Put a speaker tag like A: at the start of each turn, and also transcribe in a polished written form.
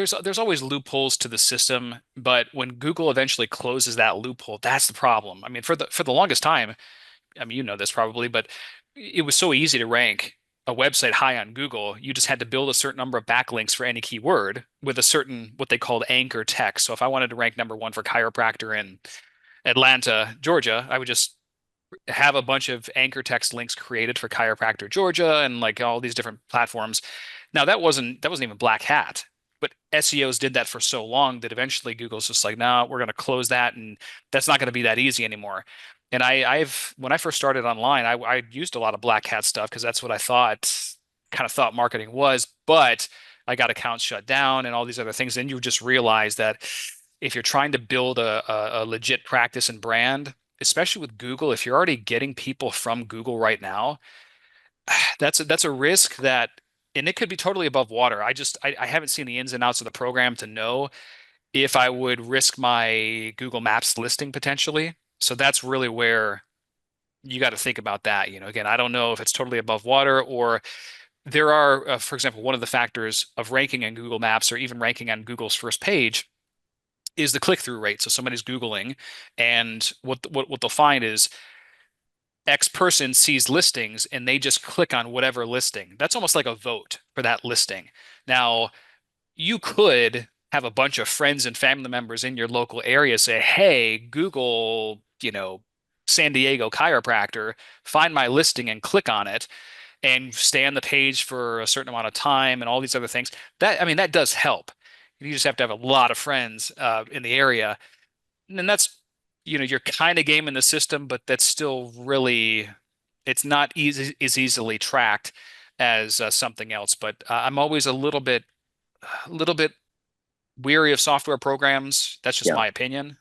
A: there's always loopholes to the system, but when Google eventually closes that loophole, that's the problem. I mean, for the longest time, I mean, you know this probably, but it was so easy to rank a website high on Google. You just had to build a certain number of backlinks for any keyword with a certain what they called anchor text. So if I wanted to rank number one for chiropractor in Atlanta, Georgia, I would just have a bunch of anchor text links created for chiropractor Georgia and like all these different platforms. Now that wasn't even black hat, but SEOs did that for so long that eventually Google's just like, no, we're going to close that, and that's not going to be that easy anymore. And I've when I first started online, I used a lot of black hat stuff because that's what I thought marketing was, but I got accounts shut down and all these other things. Then you just realize that if you're trying to build a legit practice and brand, especially with Google, if you're already getting people from Google right now, that's a risk that, and it could be totally above water. I haven't seen the ins and outs of the program to know if I would risk my Google Maps listing potentially. So that's really where you got to think about that. Again, I don't know if it's totally above water or there are, for example, one of the factors of ranking in Google Maps or even ranking on Google's first page is the click-through rate. So somebody's Googling, and what they'll find is X person sees listings and they just click on whatever listing. That's almost like a vote for that listing. Now, you could have a bunch of friends and family members in your local area say, "Hey, Google, San Diego chiropractor, find my listing and click on it and stay on the page for a certain amount of time," and all these other things. I mean, that does help. You just have to have a lot of friends in the area, and that's you're kind of gaming the system, but that's still really it's not easy as easily tracked as something else. But I'm always a little bit weary of software programs. That's just
B: Yeah.
A: my opinion.